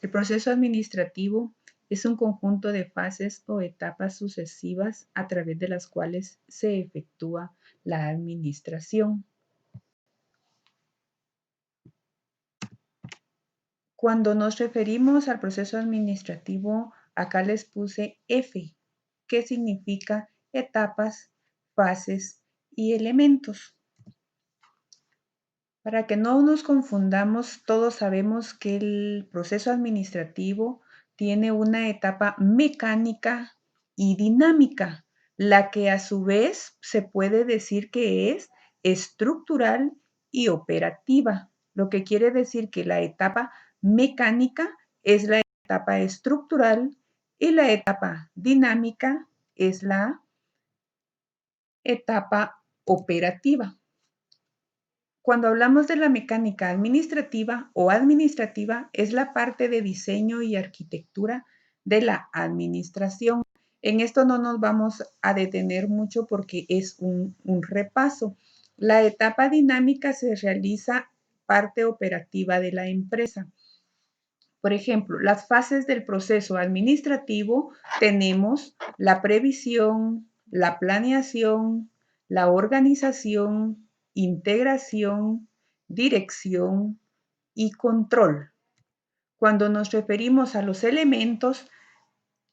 El proceso administrativo es un conjunto de fases o etapas sucesivas a través de las cuales se efectúa la administración. Cuando nos referimos al proceso administrativo, acá les puse F, que significa etapas, fases y elementos. Para que no nos confundamos, todos sabemos que el proceso administrativo tiene una etapa mecánica y dinámica, la que a su vez se puede decir que es estructural y operativa, lo que quiere decir que la etapa mecánica es la etapa estructural y la etapa dinámica es la etapa operativa. Cuando hablamos de la mecánica administrativa o administrativa, es la parte de diseño y arquitectura de la administración. En esto no nos vamos a detener mucho porque es un repaso. La etapa dinámica se realiza parte operativa de la empresa. Por ejemplo, las fases del proceso administrativo tenemos la previsión, la planeación, la organización, integración, dirección y control. Cuando nos referimos a los elementos,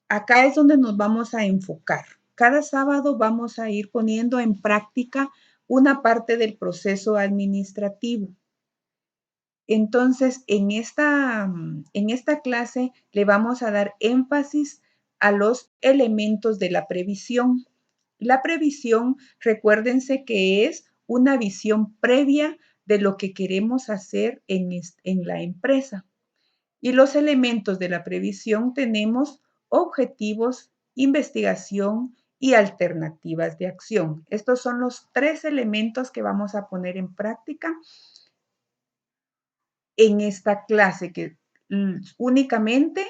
acá es donde nos vamos a enfocar. Cada sábado vamos a ir poniendo en práctica una parte del proceso administrativo. Entonces, en esta clase le vamos a dar énfasis a los elementos de la previsión. La previsión, recuérdense que es una visión previa de lo que queremos hacer en la empresa. Y los elementos de la previsión tenemos objetivos, investigación y alternativas de acción. Estos son los 3 elementos que vamos a poner en práctica en esta clase, que únicamente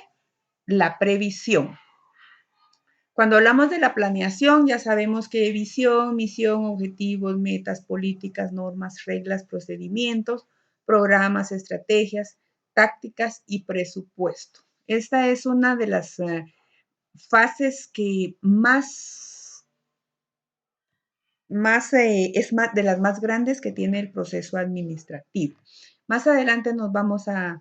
la previsión. Cuando hablamos de la planeación, ya sabemos que visión, misión, objetivos, metas, políticas, normas, reglas, procedimientos, programas, estrategias, tácticas y presupuesto. Esta es una de las fases que es de las más grandes que tiene el proceso administrativo. Más adelante nos vamos a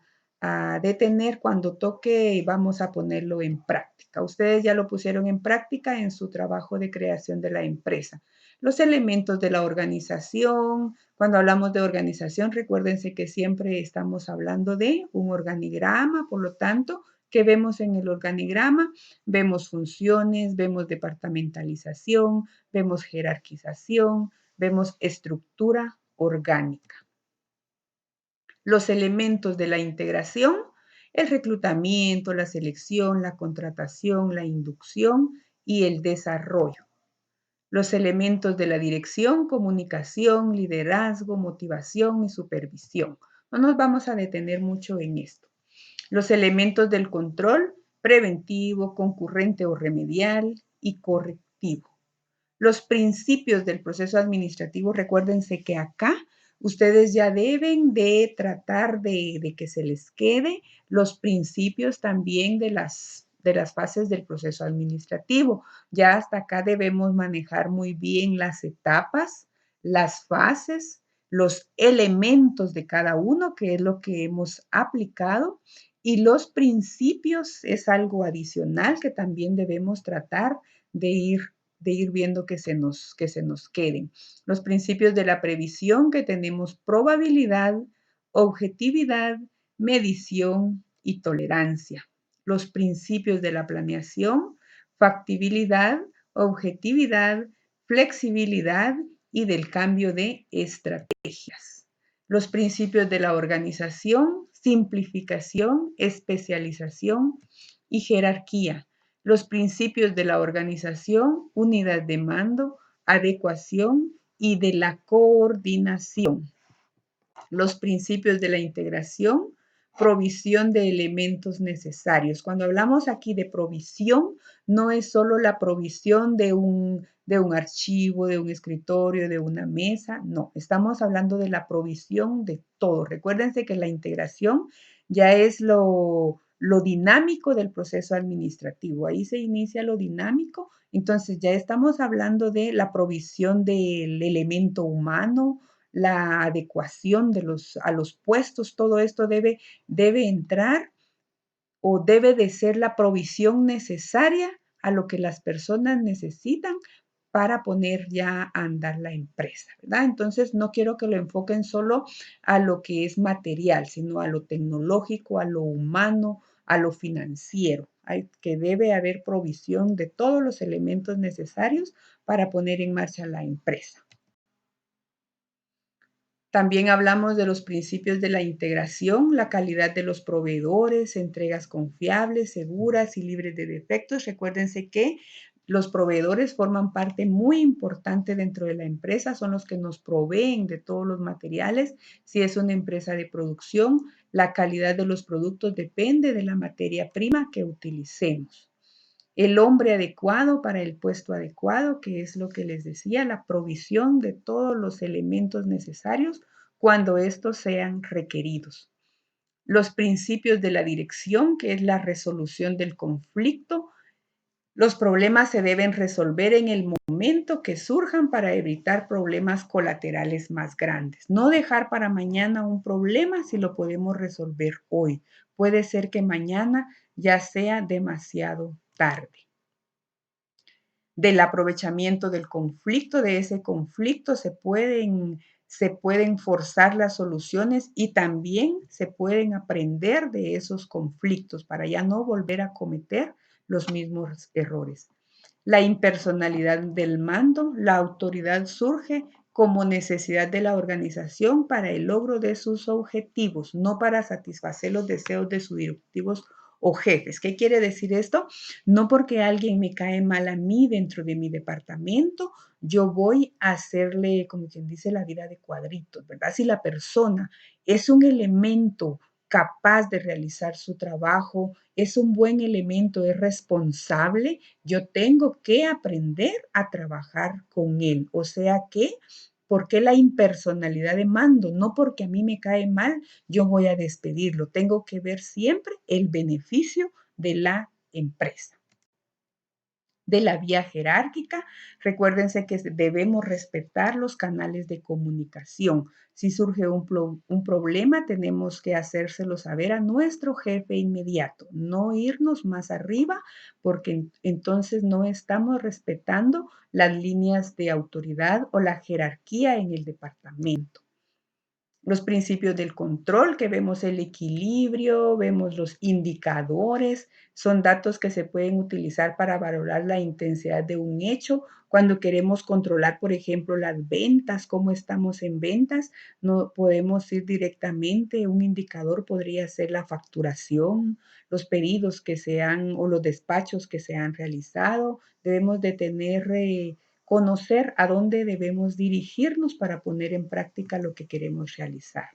detener cuando toque y vamos a ponerlo en práctica. Ustedes ya lo pusieron en práctica en su trabajo de creación de la empresa. Los elementos de la organización. Cuando hablamos de organización, recuérdense que siempre estamos hablando de un organigrama, por lo tanto, ¿qué vemos en el organigrama? Vemos funciones, vemos departamentalización, vemos jerarquización, vemos estructura orgánica. Los elementos de la integración, el reclutamiento, la selección, la contratación, la inducción y el desarrollo. Los elementos de la dirección, comunicación, liderazgo, motivación y supervisión. No nos vamos a detener mucho en esto. Los elementos del control, preventivo, concurrente o remedial y correctivo. Los principios del proceso administrativo, recuérdense que acá ustedes ya deben de tratar de que se les quede los principios también de las fases del proceso administrativo. Ya hasta acá debemos manejar muy bien las etapas, las fases, los elementos de cada uno, que es lo que hemos aplicado, y los principios es algo adicional que también debemos tratar de ir viendo que se nos queden. Los principios de la previsión, que tenemos probabilidad, objetividad, medición y tolerancia. Los principios de la planeación, factibilidad, objetividad, flexibilidad y del cambio de estrategias. Los principios de la organización, simplificación, especialización y jerarquía. Los principios de la organización, unidad de mando, adecuación y de la coordinación. Los principios de la integración, provisión de elementos necesarios. Cuando hablamos aquí de provisión, no es solo la provisión de un archivo, de un escritorio, de una mesa, no, estamos hablando de la provisión de todo. Recuérdense que la integración ya es lo lo dinámico del proceso administrativo. Ahí se inicia lo dinámico. Entonces ya estamos hablando de la provisión del elemento humano, la adecuación a los puestos, todo esto debe entrar o debe de ser la provisión necesaria a lo que las personas necesitan para poner ya a andar la empresa, ¿verdad? Entonces, no quiero que lo enfoquen solo a lo que es material, sino a lo tecnológico, a lo humano, a lo financiero. Que debe haber provisión de todos los elementos necesarios para poner en marcha la empresa. También hablamos de los principios de la integración, la calidad de los proveedores, entregas confiables, seguras y libres de defectos. Recuérdense que los proveedores forman parte muy importante dentro de la empresa, son los que nos proveen de todos los materiales. Si es una empresa de producción, la calidad de los productos depende de la materia prima que utilicemos. El hombre adecuado para el puesto adecuado, que es lo que les decía, la provisión de todos los elementos necesarios cuando estos sean requeridos. Los principios de la dirección, que es la resolución del conflicto. Los problemas se deben resolver en el momento que surjan para evitar problemas colaterales más grandes. No dejar para mañana un problema si lo podemos resolver hoy. Puede ser que mañana ya sea demasiado tarde. Del aprovechamiento del conflicto, de ese conflicto se pueden forzar las soluciones y también se pueden aprender de esos conflictos para ya no volver a cometer los mismos errores. La impersonalidad del mando, la autoridad surge como necesidad de la organización para el logro de sus objetivos, no para satisfacer los deseos de sus directivos o jefes. ¿Qué quiere decir esto? No porque alguien me cae mal a mí dentro de mi departamento, yo voy a hacerle, como quien dice, la vida de cuadritos, ¿verdad? Si la persona es un elemento capaz de realizar su trabajo, es un buen elemento, es responsable, yo tengo que aprender a trabajar con él. O sea que, ¿por qué la impersonalidad de mando? No porque a mí me cae mal, yo voy a despedirlo. Tengo que ver siempre el beneficio de la empresa. De la vía jerárquica, recuérdense que debemos respetar los canales de comunicación. Si surge un problema, tenemos que hacérselo saber a nuestro jefe inmediato, no irnos más arriba, porque entonces no estamos respetando las líneas de autoridad o la jerarquía en el departamento. Los principios del control, que vemos el equilibrio, vemos los indicadores, son datos que se pueden utilizar para valorar la intensidad de un hecho. Cuando queremos controlar, por ejemplo, las ventas, cómo estamos en ventas, no podemos ir directamente. Un indicador podría ser la facturación, los pedidos que se han o los despachos que se han realizado. Debemos de tener conocer a dónde debemos dirigirnos para poner en práctica lo que queremos realizar.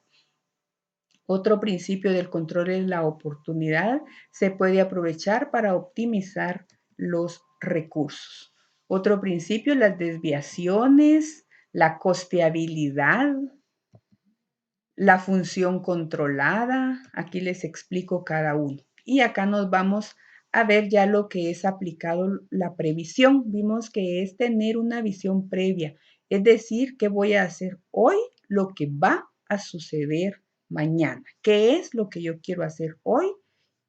Otro principio del control es la oportunidad. Se puede aprovechar para optimizar los recursos. Otro principio, las desviaciones, la costeabilidad, la función controlada. Aquí les explico cada uno. Y acá nos vamos a ver ya lo que es aplicado la previsión. Vimos que es tener una visión previa, es decir, qué voy a hacer hoy, lo que va a suceder mañana. ¿Qué es lo que yo quiero hacer hoy?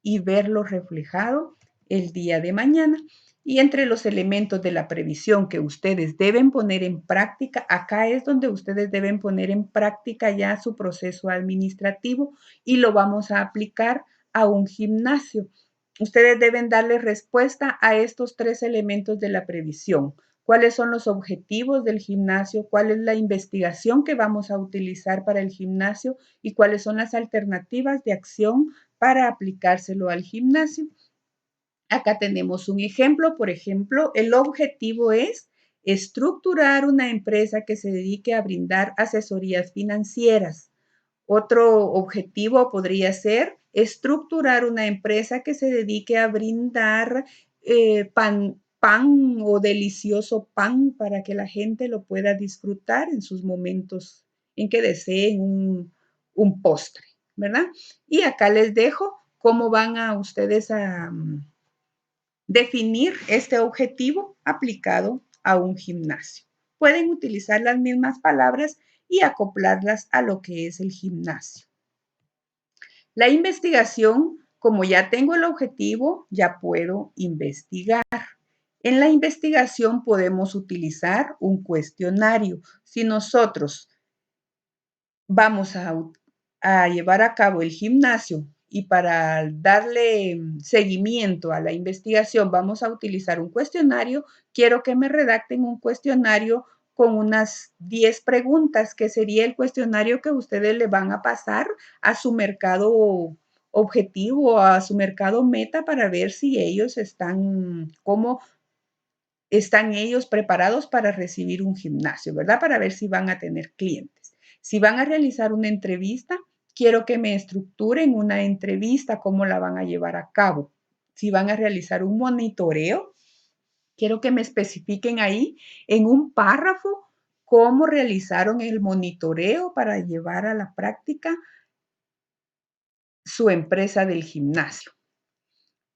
Y verlo reflejado el día de mañana. Y entre los elementos de la previsión que ustedes deben poner en práctica, acá es donde ustedes deben poner en práctica ya su proceso administrativo y lo vamos a aplicar a un gimnasio. Ustedes deben darle respuesta a estos tres elementos de la previsión. ¿Cuáles son los objetivos del gimnasio? ¿Cuál es la investigación que vamos a utilizar para el gimnasio? ¿Y cuáles son las alternativas de acción para aplicárselo al gimnasio? Acá tenemos un ejemplo. Por ejemplo, el objetivo es estructurar una empresa que se dedique a brindar asesorías financieras. Otro objetivo podría ser estructurar una empresa que se dedique a brindar pan o delicioso pan para que la gente lo pueda disfrutar en sus momentos en que deseen un postre, ¿verdad? Y acá les dejo cómo van a ustedes a definir este objetivo aplicado a un gimnasio. Pueden utilizar las mismas palabras y acoplarlas a lo que es el gimnasio. La investigación, como ya tengo el objetivo, ya puedo investigar. En la investigación podemos utilizar un cuestionario. Si nosotros vamos a llevar a cabo el gimnasio y para darle seguimiento a la investigación vamos a utilizar un cuestionario, quiero que me redacten un cuestionario con unas 10 preguntas, que sería el cuestionario que ustedes le van a pasar a su mercado objetivo, a su mercado meta, para ver si ellos están, cómo están ellos preparados para recibir un gimnasio, ¿verdad? Para ver si van a tener clientes. Si van a realizar una entrevista, quiero que me estructuren una entrevista, cómo la van a llevar a cabo. Si van a realizar un monitoreo, quiero que me especifiquen ahí en un párrafo cómo realizaron el monitoreo para llevar a la práctica su empresa del gimnasio.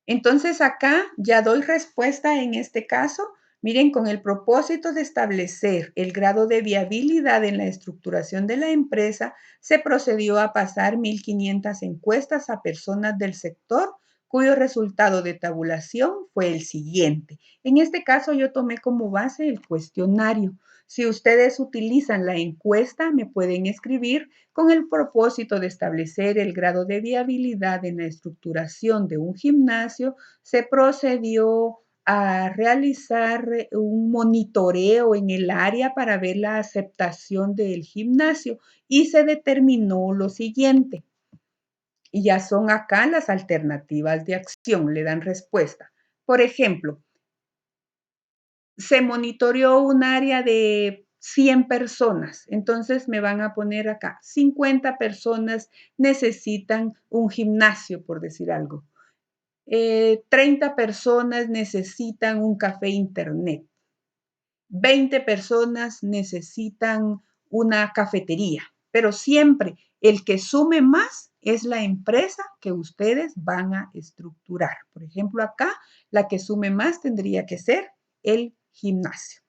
Entonces acá ya doy respuesta en este caso. Miren, con el propósito de establecer el grado de viabilidad en la estructuración de la empresa, se procedió a pasar 1.500 encuestas a personas del sector, cuyo resultado de tabulación fue el siguiente. En este caso yo tomé como base el cuestionario. Si ustedes utilizan la encuesta, me pueden escribir con el propósito de establecer el grado de viabilidad en la estructuración de un gimnasio. Se procedió a realizar un monitoreo en el área para ver la aceptación del gimnasio y se determinó lo siguiente. Y ya son acá las alternativas de acción, le dan respuesta. Por ejemplo, se monitoreó un área de 100 personas, entonces me van a poner acá, 50 personas necesitan un gimnasio, por decir algo. 30 personas necesitan un café internet. 20 personas necesitan una cafetería, pero siempre el que sume más es la empresa que ustedes van a estructurar. Por ejemplo, acá la que sume más tendría que ser el gimnasio.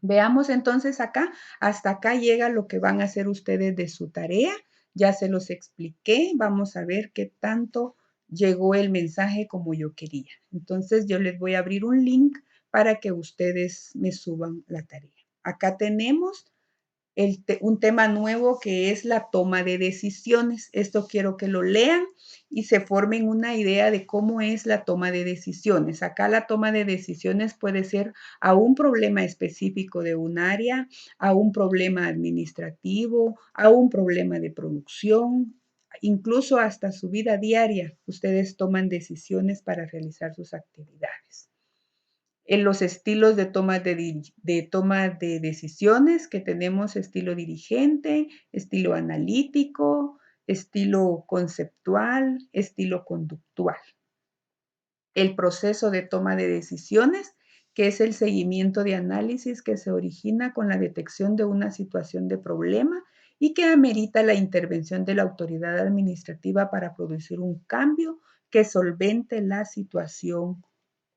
Veamos entonces acá, hasta acá llega lo que van a hacer ustedes de su tarea. Ya se los expliqué, vamos a ver qué tanto llegó el mensaje como yo quería. Entonces yo les voy a abrir un link para que ustedes me suban la tarea. Acá tenemos un tema nuevo que es la toma de decisiones. Esto quiero que lo lean y se formen una idea de cómo es la toma de decisiones. Acá la toma de decisiones puede ser a un problema específico de un área, a un problema administrativo, a un problema de producción, incluso hasta su vida diaria. Ustedes toman decisiones para realizar sus actividades. En los estilos de toma de decisiones que tenemos: estilo dirigente, estilo analítico, estilo conceptual, estilo conductual. El proceso de toma de decisiones, que es el seguimiento de análisis que se origina con la detección de una situación de problema y que amerita la intervención de la autoridad administrativa para producir un cambio que solvente la situación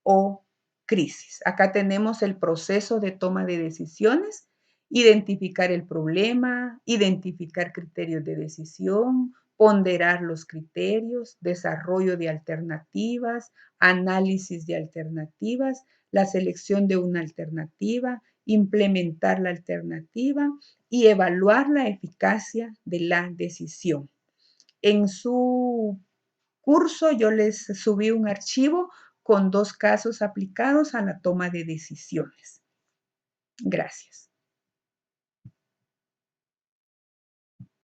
o crisis. Acá tenemos el proceso de toma de decisiones: identificar el problema, identificar criterios de decisión, ponderar los criterios, desarrollo de alternativas, análisis de alternativas, la selección de una alternativa, implementar la alternativa y evaluar la eficacia de la decisión. En su curso yo les subí un archivo con 2 casos aplicados a la toma de decisiones. Gracias.